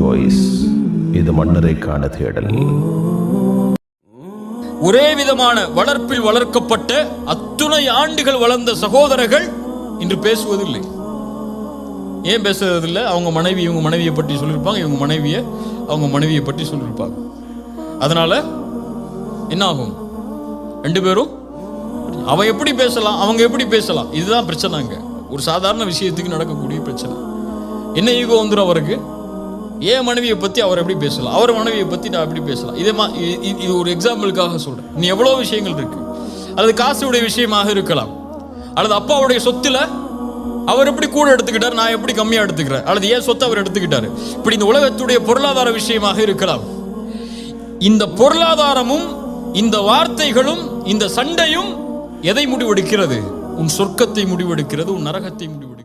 Voice. இது மன்னரைக்கான தேடல். ஒரே விதமான வளர்ப்பில் வளர்க்கப்பட்ட அத்துணை ஆண்டுகள் வளர்ந்த சகோதரர்கள் இன்று பேசுவதில்லை. ஏன் பேசுறதில்லை? அவங்க மனைவி இவங்க மனைவியை பற்றி சொல்லியிருப்பாங்க, இவங்க மனைவியை அவங்க மனைவியை பற்றி சொல்லியிருப்பாங்க. அதனால என்ன ஆகும்? ரெண்டு பேரும் அவன் எப்படி பேசலாம், அவங்க எப்படி பேசலாம், இதுதான் பிரச்சனைங்க. ஒரு சாதாரண விஷயத்துக்கு நடக்கக்கூடிய பிரச்சனை. என்ன ஈகோ வந்துடும் அவருக்கு. ஏன் மனைவியை பற்றி அவர் எப்படி பேசலாம், அவர் மனைவியை பற்றி நான் எப்படி பேசலாம். இது ஒரு எக்ஸாம்பிளுக்காக சொல்கிறேன். இன்னும் எவ்வளோ விஷயங்கள் இருக்கு. அல்லது காசுடைய விஷயமாக இருக்கலாம், அல்லது அப்பாவுடைய சொத்துல அவர் எப்படி கூட எடுத்துக்கிட்டார், நான் எப்படி கம்மியாக எடுத்துக்கிறேன், அல்லது ஏன் சொத்தை அவர் எடுத்துக்கிட்டாரு. இப்படி இந்த உலகத்துடைய பொருளாதார விஷயமாக இருக்கலாம். இந்த பொருளாதாரமும் இந்த வார்த்தைகளும் இந்த சண்டையும் எதை முடிவெடுக்கிறது? உன் சொர்க்கத்தை முடிவெடுக்கிறது, உன் நரகத்தை முடிவெடுக்கிறது.